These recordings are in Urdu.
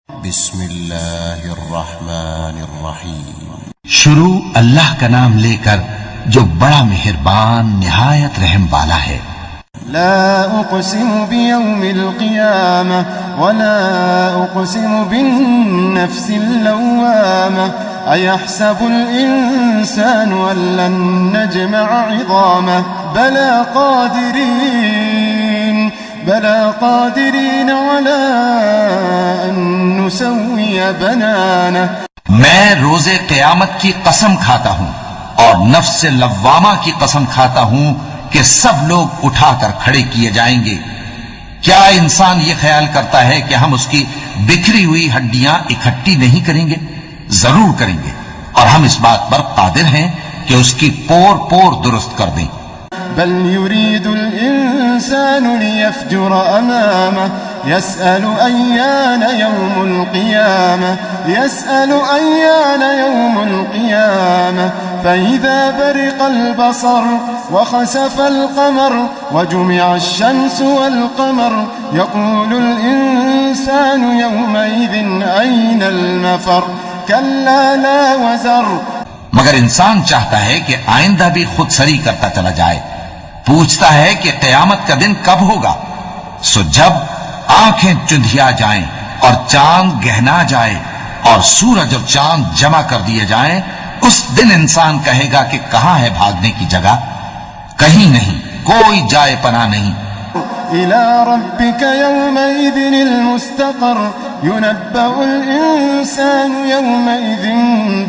بسم اللہ الرحمن الرحیم. شروع اللہ کا نام لے کر جو بڑا مہربان نہایت رحم والا ہے. لا اقسم بیوم القیامہ ولا اقسم بالنفس اللوامہ ایحسب الانسان ان لن نجمع عظامہ بلا قادرین علی ان نسوی بنانہ. میں روز قیامت کی قسم کھاتا ہوں اور نفس لوامہ کی قسم کھاتا ہوں کہ سب لوگ اٹھا کر کھڑے کیے جائیں گے. کیا انسان یہ خیال کرتا ہے کہ ہم اس کی بکھری ہوئی ہڈیاں اکٹھی نہیں کریں گے؟ ضرور کریں گے، اور ہم اس بات پر قادر ہیں کہ اس کی پور پور درست کر دیں. بل يريد الإنسان ليفجر أمامه يسأل أيان يوم القيامة فإذا برق البصر وخسف القمر وجمع الشمس والقمر يقول الإنسان يومئذ أين المفر كلا لا وزر. مگر انسان چاہتا ہے کہ آئندہ بھی خود سری کرتا چلا جائے. پوچھتا ہے کہ قیامت کا دن کب ہوگا. سو جب آنکھیں چندھیا جائیں اور چاند گہنا جائے اور سورج اور چاند جمع کر دیے جائیں، اس دن انسان کہے گا کہ کہاں ہے بھاگنے کی جگہ؟ کہیں نہیں، کوئی جائے پناہ نہیں. إلى ربك يومئذ المستقر ينبأ الإنسان يومئذ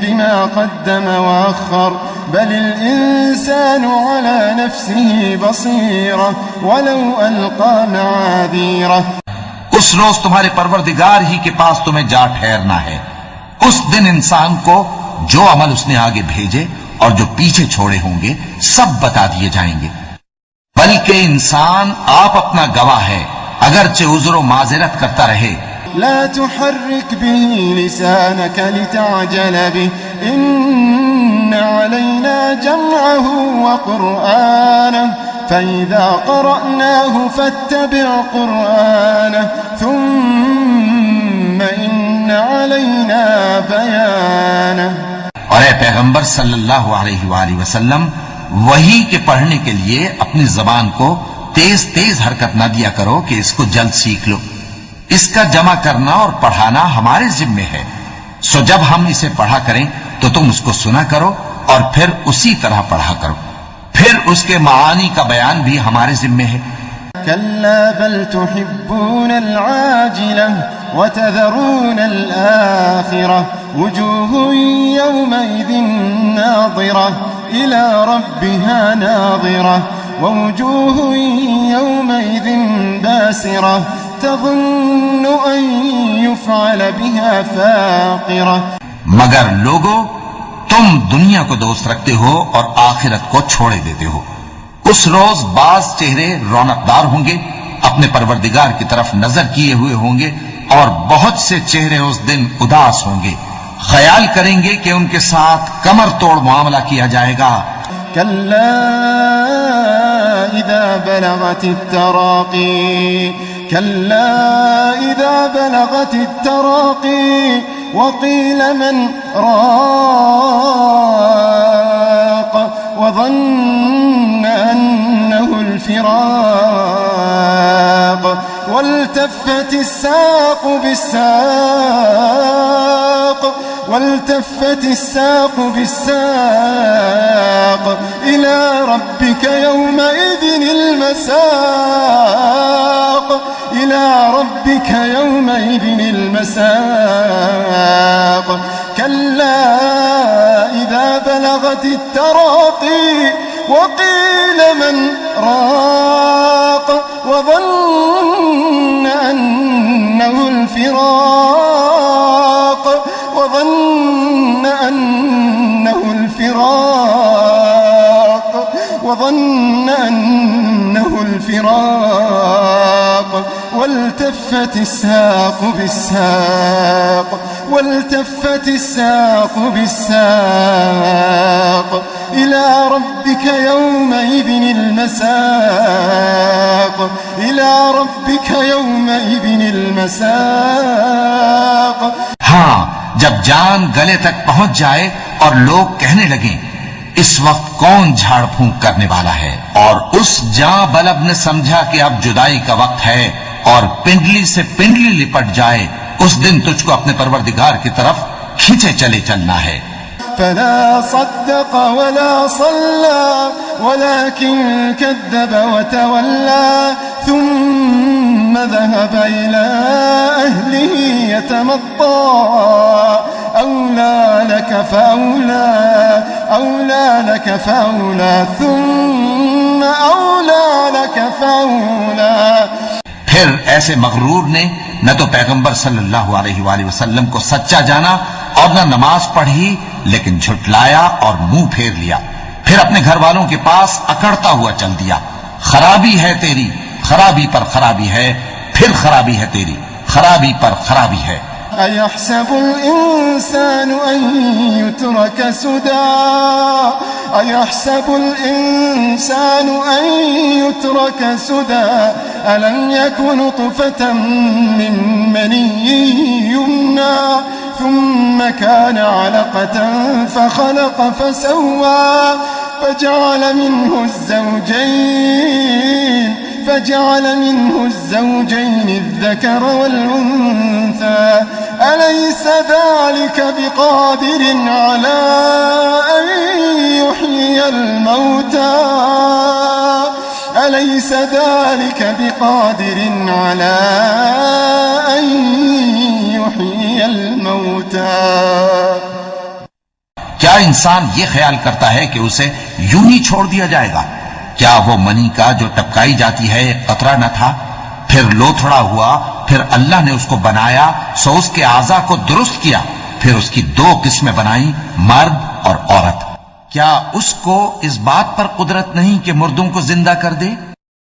بما قدم وأخر بل الإنسان على نفسه بصيرة ولو ألقى معاذيره. اس روز تمہارے پروردگار ہی کے پاس تمہیں جا ٹھہرنا ہے. اس دن انسان کو جو عمل اس نے آگے بھیجے اور جو پیچھے چھوڑے ہوں گے سب بتا دیے جائیں گے. بلکہ انسان آپ اپنا گواہ ہے، اگرچہ عذر و معذرت کرتا رہے. لا تحرك به لسانك لتعجل به إن علينا جمعه وقرآنه فإذا قرأناه فاتبع قرآنه ثم إن علينا بيانه. اور اے پیغمبر صلی اللہ علیہ وآلہ وسلم، وہی کے پڑھنے کے لیے اپنی زبان کو تیز تیز حرکت نہ دیا کرو کہ اس کو جلد سیکھ لو. اس کا جمع کرنا اور پڑھانا ہمارے ذمے ہے. سو جب ہم اسے پڑھا کریں تو تم اس کو سنا کرو اور پھر اسی طرح پڑھا کرو. پھر اس کے معانی کا بیان بھی ہمارے ذمے ہے. كلا بل تحبون العاجلة وتذرون الآخرة وجوه يومئذ ناظرة إلى ربها ناظرة ووجوه يومئذ باسرة تظن أن يفعل بها فاقرة. مگر لوگو، تم دنیا کو دوست رکھتے ہو اور آخرت کو چھوڑے دیتے ہو. اس روز بعض چہرے رونقدار ہوں گے، اپنے پروردگار کی طرف نظر کیے ہوئے ہوں گے، اور بہت سے چہرے اس دن اداس ہوں گے، خیال کریں گے کہ ان کے ساتھ کمر توڑ معاملہ کیا جائے گا. كلا إذا بلغت التراقي وقيل من راق وظن أنه الفراق والتفت الساق بالساق إلى ربك يومئذ المساق. كلا إذا بلغت التراقي وقيل من راق وظن أنه الفراق والتفت الساق بالساق إلى ربك يومئذ المساق. جب جان گلے تک پہنچ جائے اور لوگ کہنے لگیں اس وقت کون جھاڑ پھونک کرنے والا ہے، اور اس جاں بلب نے سمجھا کہ اب جدائی کا وقت ہے اور پنڈلی سے پنڈلی لپٹ جائے، اس دن تجھ کو اپنے پروردگار کی طرف کھینچے چلے چلنا ہے۔ فلا صدق ولا صلى ولكن كذب وتولى ثم ذهب إلى أهله يتمطى أولى لك فأولى ثم أولى لك فأولى۔ پھر ایسے مغرور نے نہ تو پیغمبر صلی اللہ علیہ وآلہ وسلم کو سچا جانا اور نہ نماز پڑھی، لیکن جھٹلایا اور منہ پھیر لیا، پھر اپنے گھر والوں کے پاس اکڑتا ہوا چل دیا۔ خرابی ہے تیری، خرابی پر خرابی ہے، پھر خرابی ہے تیری، خرابی پر خرابی ہے۔ أيحسب الإنسان أن يترك سدى ألم يكن نطفة من مني يمنى ثم كان علقة فخلق فسوى فجعل منه الزوجين الذكر والأنثى أليس ذلك بقادر على أن يحيي الموتى؟ کیا انسان یہ خیال کرتا ہے کہ اسے یوں ہی چھوڑ دیا جائے گا؟ کیا وہ منی کا جو ٹپکائی جاتی ہے ایک قطرہ نہ تھا، پھر لوتھڑا ہوا، پھر اللہ نے اس کو بنایا، سو اس کے اعضاء کو درست کیا، پھر اس کی دو قسمیں بنائی، مرد اور عورت۔ کیا اس کو اس بات پر قدرت نہیں کہ مردوں کو زندہ کر دے؟